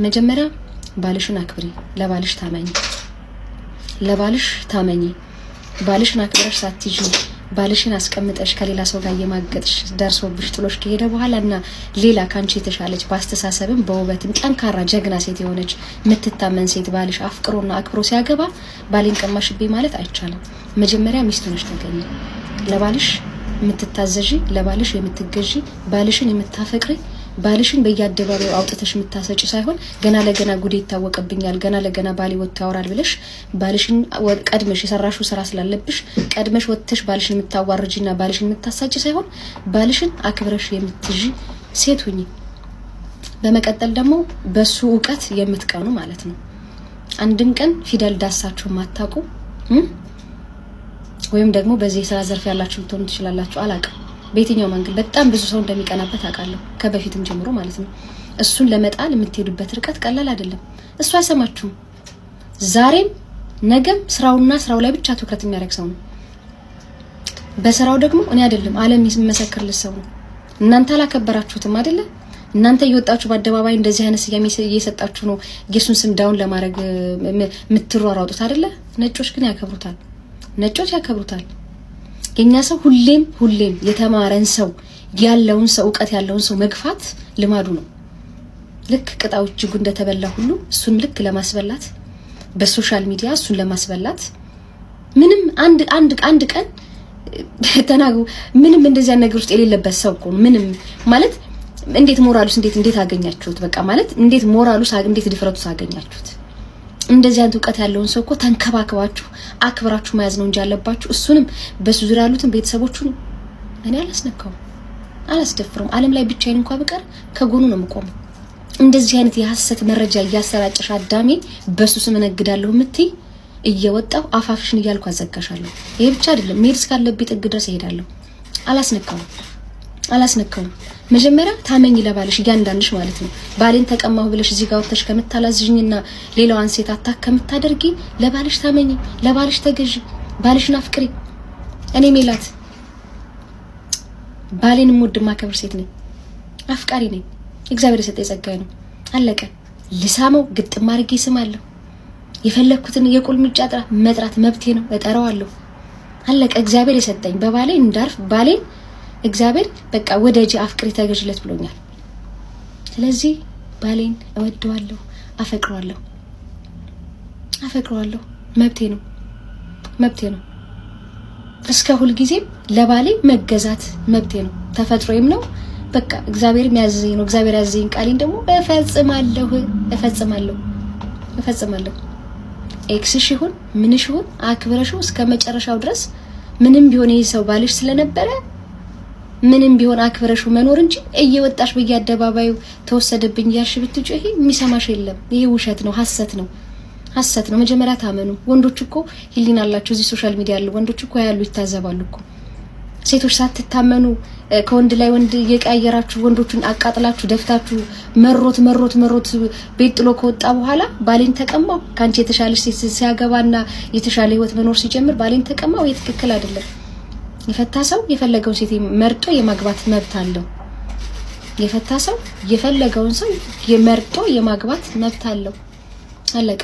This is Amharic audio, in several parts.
መጀመሪያ ባልሽን አክብሪ፣ ለባልሽ ታመኚ፣ ለባልሽ ታመኚ። ባልሽን አክብረሽ ሳትይጂ ባልሽን አስቀምጠሽ ከሌላ ሰው ጋር የማገጥሽ ደርሶብሽ ጥሎሽ ከሄደ በኋላና ሌላ ካንቺ የተሻለች በአስተሳሰብም በውበትም ጠንካራ ጀግና ሴት የሆነች የምትታመን ሴት ባልሽ አፍቅሮና አክብሮ ሲያገባ ባሌን ቀማሽብኝ ማለት አይቻልም። መጀመሪያ ሚስቱ ነሽ ተገኘ። ለባልሽ የምትታዘዢ፣ ለባልሽ የምትገዢ፣ ባልሽን የምታፈቅሪ፣ ባልሽን በየአደባባዩ አውጥተሽ የምታሰጪ ሳይሆን ገና ለገና ጉዴ ይታወቅብኛል፣ ገና ለገና ባሌ ወጥቶ ያወራል ብለሽ ባልሽን ቀድመሽ የሰራሽው ስራ ስላለብሽ ቀድመሽ ወጥተሽ ባልሽን የምታዋርጂና ባልሽን የምታሳጪ ሳይሆን ባልሽን አክብረሽ የምትይዢ ሴት ሁኚ። በመቀጠል ደግሞ በሱ ዕውቀት የምትቀኑ ማለት ነው። አንድም ቀን ፊደል ዳሳችሁ ማታውቁ ወይም ደግሞ በዚህ ስራ ዘርፍ ያላችሁ ልትሆኑ ትችላላችሁ፣ አላውቅም። በየትኛው መንገድ በጣም ብዙ ሰው እንደሚቀናበት አውቃለሁ፣ ከበፊትም ጀምሮ ማለት ነው። እሱን ለመጣል የምትሄዱበት ርቀት ቀላል አይደለም። እሱ አይሰማችሁም። ዛሬም ነገም ስራውና ስራው ላይ ብቻ ትኩረት የሚያደርግ ሰው ነው። በስራው ደግሞ እኔ አይደለም ዓለም የሚመሰክርልሽ ሰው ነው። እናንተ አላከበራችሁትም አይደለ? እናንተ እየወጣችሁ በአደባባይ እንደዚህ አይነት ስያሜ እየሰጣችሁ ነው የሱን ስም ዳውን ለማድረግ የምትሯሯጡት አይደለ? ነጮች ግን ያከብሩታል። ነጮች ያከብሩታል። የኛ ሰው ሁሌም የተማረን ሰው ያለውን ሰው ዕውቀት ያለውን ሰው መግፋት ልማዱ ነው። ልክ ቅጣው እጅጉ እንደተበላ ሁሉ እሱን ልክ ለማስበላት በሶሻል ሚዲያ እሱን ለማስበላት ምንም አንድ ቀን ተናግሮ ምንም እንደዚያ ነገር ውስጥ የሌለበት ሰው እኮ ምንም ማለት እንዴት ሞራሉስ እንዴት አገኛችሁት? በቃ ማለት እንዴት ሞራሉስ እንዴት ድፍረቱስ አገኛችሁት? እንደዚህ አይነት ዕውቀት ያለውን ሰው እኮ ተንከባከባችሁ አክብራችሁ መያዝ ነው እንጂ ያለባችሁ እሱንም በሱ ዙሪያ ያሉትን ቤተሰቦቹን እኔ አላስደፍሩም። ዓለም ላይ ብቻዬን እንኳን በቀር ከጎኑ ነው የምቆመው። እንደዚህ አይነት የሐሰት መረጃ እያሰራጨሽ አዳሜ በሱ ስም እነግዳለሁ የምትይ እየወጣው አፋፍሽን እያልኩ አዘጋሻለሁ። ይሄ ብቻ አይደለም፣ መሄድ እስካለብኝ ጥግ ድረስ እሄዳለሁ። አላስነካውም። መጀመሪያ ታመኝ ለባልሽ እያንዳንድሽ ማለት ነው። ባሌን ተቀማሁ ብለሽ እዚህ ጋር ወጥተሽ ከምታላዝኝና ሌላዋን ሴት አታክ ከምታደርጊ ለባልሽ ታመኝ፣ ለባልሽ ተገዢ፣ ባልሽን አፍቅሪ። እኔ ሜላት ባሌን ሙድ ማከብር ሴት ነኝ፣ አፍቃሪ ነኝ። እግዚአብሔር የሰጠኝ ጸጋዬ ነው። አለቀ። ልሳመው ግጥም አድርጌ ስማለሁ። የፈለኩትን የቁልምጫ መጥራት መብቴ ነው፣ እጠራዋለሁ። አለቀ። እግዚአብሔር የሰጠኝ በባሌ እንዳርፍ ባሌን እግዚአብሔር በቃ ወደጂ አፍቅሪ ተገዥለት ብሎኛል። ስለዚህ ባሌን እወደዋለሁ፣ አፈቅረዋለሁ። መብቴ ነው። እስከ ሁሉ ጊዜ ለባሌ መገዛት መብቴ ነው፣ ተፈጥሮዬም ነው። በቃ እግዚአብሔር የሚያዘኝ ነው። እግዚአብሔር ያዘኝ ቃሌን ደግሞ እፈጽማለሁ። ኤክስሽ ይሁን ምንሽ ይሁን አክብረሽው እስከ መጨረሻው ድረስ ምንም ቢሆን ይሄ ሰው ባልሽ ስለነበረ ምንም ቢሆን አክብረሹ መኖር እንጂ እየወጣሽ በየአደባባዩ ተወሰደብኝ ያልሽ ብትጮሂ የሚሰማሽ የለም። ይሄ ውሸት ነው፣ ሐሰት ነው። መጀመሪያ ታመኑ። ወንዶች እኮ ህሊና አላችሁ። እዚህ ሶሻል ሚዲያ ያሉ ወንዶች እኮ ያሉ ይታዘባሉ እኮ። ሴቶች ሳትታመኑ ከወንድ ላይ ወንድ እየቀያየራችሁ ወንዶቹን አቃጥላችሁ ደፍታችሁ መሮት ቤት ጥሎ ከወጣ በኋላ ባሌን ተቀማው ካንቺ የተሻለሽ ሴት ሲያገባና የተሻለ ህይወት መኖር ሲጀምር ባሌን ተቀማው የትክክል አይደለም። የፈታ ሰው የፈለገውን ሴት መርጦ የማግባት መብት አለው። የፈታ ሰው የፈለገውን ሰው መርጦ የማግባት መብት አለው። አለቀ።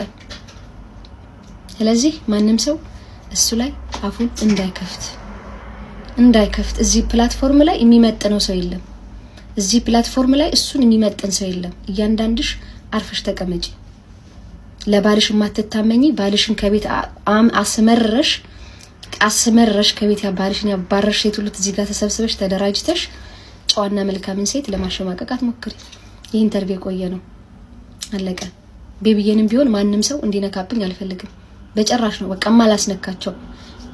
ስለዚህ ማንም ሰው እሱ ላይ አፉን እንዳይከፍት እዚህ ፕላትፎርም ላይ የሚመጥነው ሰው የለም። እዚህ ፕላትፎርም ላይ እሱን የሚመጥን ሰው የለም። እያንዳንድሽ አርፈሽ ተቀመጪ። ለባልሽ ማትታመኚ ባልሽን ከቤት አስመረሽ ከቤት ባልሽን ያባረርሽ ሴት ሁሉ እዚህ ጋር ተሰብስበሽ ተደራጅተሽ ጨዋና መልካምን ሴት ለማሸማቀቃት ሞክሪ። ይህ ኢንተርቪው ቆየ ነው፣ አለቀ። ቤቢዬንም ቢሆን ማንም ሰው እንዲነካብኝ አልፈልግም። በጭራሽ ነው በቃ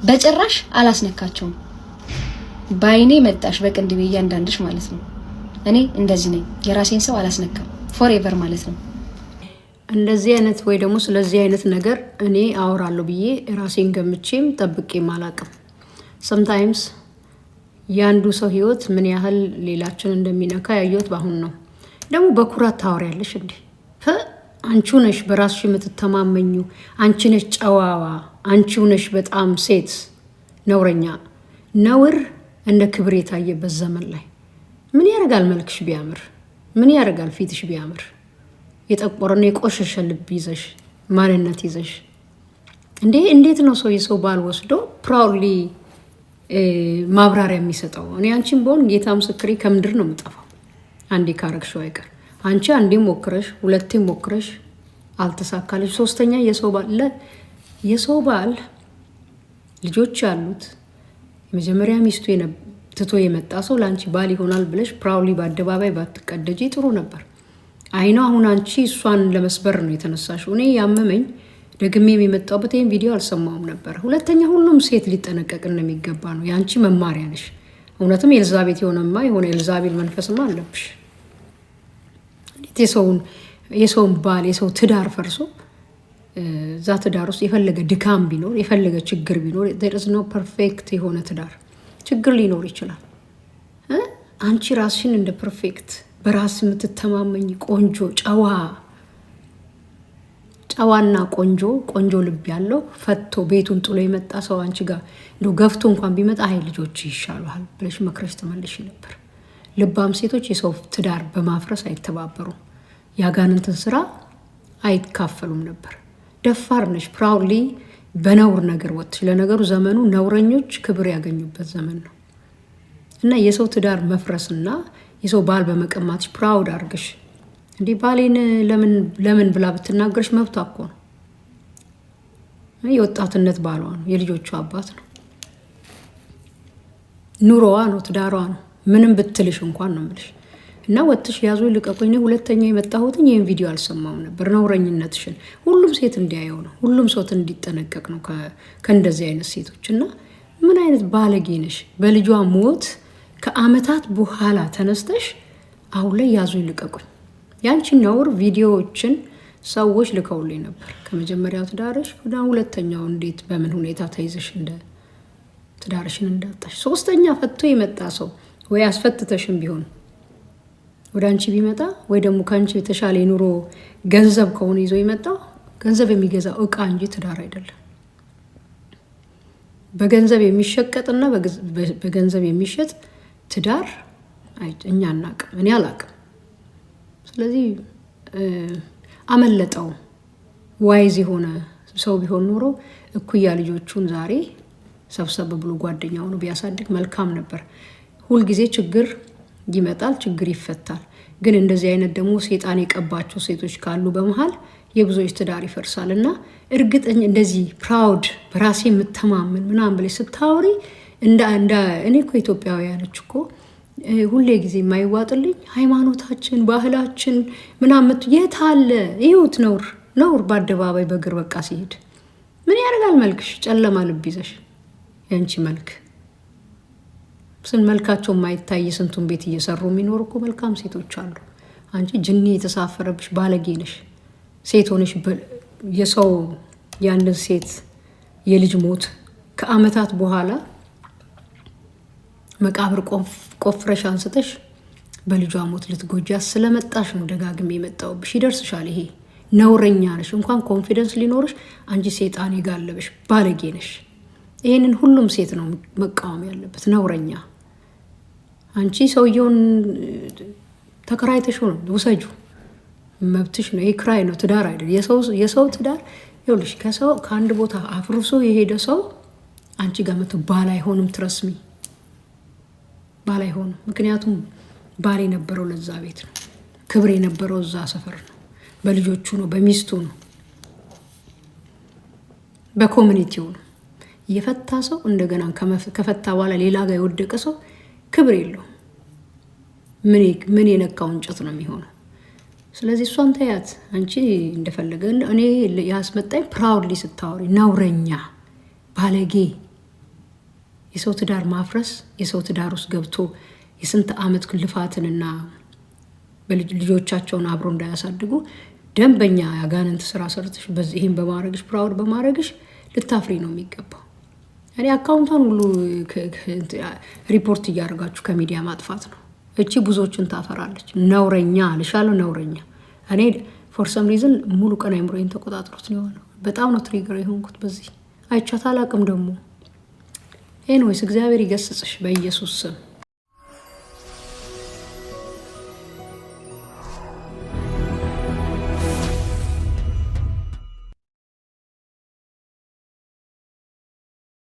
በጭራሽ አላስነካቸውም። ባይኔ መጣሽ በቅንድቤ እያንዳንድሽ ማለት ነው። እኔ እንደዚህ ነኝ። የራሴን ሰው አላስነካም ፎርኤቨር ማለት ነው። እንደዚህ አይነት ወይ ደግሞ ስለዚህ አይነት ነገር እኔ አወራለሁ ብዬ ራሴን ገምቼም ጠብቄም አላቅም። sometimes ያንዱ ሰው ህይወት ምን ያህል ሌላችን እንደሚነካ ያየሁት ባሁን ነው። ደግሞ በኩራት ታወሪያለሽ እንዴ? አንቺው ነሽ በራስሽ የምትተማመኙ፣ አንቺ ነሽ ጨዋዋ፣ አንቺው ነሽ በጣም ሴት ነውረኛ። ነውር እንደ ክብር የታየበት ዘመን ላይ ምን ያደርጋል መልክሽ ቢያምር? ምን ያደርጋል ፊትሽ ቢያምር? የጠቆረና የቆሸሸ ልብ ይዘሽ ማንነት ይዘሽ እንዴት ነው ሰው የሰው ባል ወስዶ ፕራውድሊ ማብራሪያ የሚሰጠው? እኔ አንቺን በሆን ጌታ ምስክሬ ከምድር ነው የምጠፋው። አንዴ ካረግሽው አይቀር አንቺ አንዴ ሞክረሽ ሁለቴ ሞክረሽ አልተሳካለሽ፣ ሶስተኛ የሰው ባል ልጆች ያሉት የመጀመሪያ ሚስቱ ትቶ የመጣ ሰው ለአንቺ ባል ይሆናል ብለሽ ፕራውድሊ በአደባባይ ባትቀደጂ ጥሩ ነበር። አይኖ አሁን አንቺ እሷን ለመስበር ነው የተነሳሽው። እኔ ያመመኝ ደግሜ የመጣሁበት ይህን ቪዲዮ አልሰማውም ነበር። ሁለተኛ ሁሉም ሴት ሊጠነቀቅ እንደሚገባ ነው። የአንቺ መማሪያ ነሽ። እውነትም ኤልዛቤት የሆነማ የሆነ ኤልዛቤል መንፈስማ አለብሽ። እንዴት የሰውን ባል የሰው ትዳር ፈርሶ እዛ ትዳር ውስጥ የፈለገ ድካም ቢኖር የፈለገ ችግር ቢኖር there is no perfect የሆነ ትዳር ችግር ሊኖር ይችላል። አንቺ ራስሽን እንደ ፐርፌክት በራስ የምትተማመኝ ቆንጆ ጨዋና ቆንጆ ልብ ያለው ፈቶ ቤቱን ጥሎ የመጣ ሰው አንቺ ጋር እንደው ገፍቶ እንኳን ቢመጣ አይ ልጆች ይሻሉሃል ብለሽ መክረሽ ተመልሽ ነበር። ልባም ሴቶች የሰው ትዳር በማፍረስ አይተባበሩም፣ ያጋንንትን ስራ አይካፈሉም ነበር። ደፋር ነሽ። ፕራውድሊ በነውር ነገር ወጥሽ። ለነገሩ ዘመኑ ነውረኞች ክብር ያገኙበት ዘመን ነው እና የሰው ትዳር መፍረስና የሰው ባል በመቀማትሽ ፕራውድ አድርገሽ እንዲህ ባሌን ለምን ብላ ብትናገርሽ መብቷ እኮ ነው። የወጣትነት ባሏ ነው፣ የልጆቹ አባት ነው፣ ኑሮዋ ነው፣ ትዳሯ ነው። ምንም ብትልሽ እንኳን ነው የምልሽ። እና ወጥሽ ያዙ ልቀቁኝ። ሁለተኛ የመጣሁትኝ ይህን ቪዲዮ አልሰማም ነበር። ነውረኝነትሽን ሁሉም ሴት እንዲያየው ነው፣ ሁሉም ሰው እንዲጠነቀቅ ነው ከእንደዚህ አይነት ሴቶች። እና ምን አይነት ባለጌ ነሽ? በልጇ ሞት ከአመታት በኋላ ተነስተሽ አሁን ላይ ያዙ ልቀቁኝ። ያንቺ ነውር ቪዲዮዎችን ሰዎች ልከውልኝ ነበር። ከመጀመሪያው ትዳርሽ ወደ ሁለተኛው እንዴት በምን ሁኔታ ተይዘሽ እንደ ትዳርሽን እንዳጣሽ። ሶስተኛ ፈቶ የመጣ ሰው ወይ አስፈትተሽም ቢሆን ወደ አንቺ ቢመጣ ወይ ደግሞ ከአንቺ የተሻለ የኑሮ ገንዘብ ከሆነ ይዞ የመጣው ገንዘብ የሚገዛው እቃ እንጂ ትዳር አይደለም። በገንዘብ የሚሸቀጥና በገንዘብ የሚሸጥ ትዳር እኛ አናቅም፣ እኔ አላቅም። ስለዚህ አመለጠው። ዋይዝ የሆነ ሰው ቢሆን ኖሮ እኩያ ልጆቹን ዛሬ ሰብሰብ ብሎ ጓደኛው ነው ቢያሳድግ መልካም ነበር። ሁልጊዜ ችግር ይመጣል፣ ችግር ይፈታል። ግን እንደዚህ አይነት ደግሞ ሴጣን የቀባቸው ሴቶች ካሉ በመሃል የብዙዎች ትዳር ይፈርሳል። እና እርግጠኛ እንደዚህ ፕራውድ በራሴ የምተማመን ምናምን ብለሽ ስታወሪ እኔ እኮ ኢትዮጵያውያኖች እኮ ሁሌ ጊዜ የማይዋጥልኝ ሃይማኖታችን፣ ባህላችን ምናምን የት አለ? ይሁት ነውር በአደባባይ በእግር በቃ ሲሄድ ምን ያደርጋል? መልክሽ ጨለማ ልብ ይዘሽ ያንቺ መልክ መልካቸው የማይታይ ስንቱን ቤት እየሰሩ የሚኖሩ እኮ መልካም ሴቶች አሉ። አንቺ ጅኒ የተሳፈረብሽ ባለጌ ነሽ። ሴት ሆነሽ የሰው ያንን ሴት የልጅ ሞት ከአመታት በኋላ መቃብር ቆፍረሽ አንስተሽ በልጇ ሞት ልትጎጃት ስለመጣሽ ነው ደጋግሜ የመጣሁብሽ። ይደርስሻል። ይሄ ነውረኛ ነሽ። እንኳን ኮንፊደንስ ሊኖርሽ አንቺ ሴጣን የጋለበሽ ባለጌ ነሽ። ይሄንን ሁሉም ሴት ነው መቃወም ያለበት። ነውረኛ አንቺ ሰውየውን ተከራይተሽ ነው ውሰጁ፣ መብትሽ ነው። ይሄ ክራይ ነው፣ ትዳር አይደል። የሰው ትዳር ይኸውልሽ፣ ከአንድ ቦታ አፍርሶ የሄደ ሰው አንቺ ጋር መቶ ባል አይሆንም። ትረስሚ ባል አይሆንም። ምክንያቱም ባል የነበረው ለዛ ቤት ነው፣ ክብር የነበረው እዛ ሰፈር ነው፣ በልጆቹ ነው፣ በሚስቱ ነው፣ በኮሚኒቲው ነው። የፈታ ሰው እንደገና ከፈታ በኋላ ሌላ ጋር የወደቀ ሰው ክብር የለውም። ምን የነካው እንጨት ነው የሚሆነው። ስለዚህ እሷን ተያት። አንቺ እንደፈለገ እኔ ያስመጣኝ ፕራውድሊ ስታወሪ ነውረኛ ባለጌ፣ የሰው ትዳር ማፍረስ፣ የሰው ትዳር ውስጥ ገብቶ የስንት ዓመት ልፋትንና ልጆቻቸውን አብሮ እንዳያሳድጉ ደንበኛ ያጋንንት ስራ ሰርተሽ በዚህም በማድረግሽ ፕራውድ በማድረግሽ ልታፍሪ ነው የሚገባው። እኔ አካውንቷን ሁሉ ሪፖርት እያደረጋችሁ ከሚዲያ ማጥፋት ነው። እቺ ብዙዎችን ታፈራለች። ነውረኛ ልሻለሁ፣ ነውረኛ። እኔ ፎር ሰም ሪዝን ሙሉ ቀን አይምሮዬን ተቆጣጥሮት ነው የሆነው። በጣም ነው ትሪገር የሆንኩት በዚህ አይቻት አላቅም ደግሞ። ኤንዌይስ እግዚአብሔር ይገስጽሽ በኢየሱስ ስም።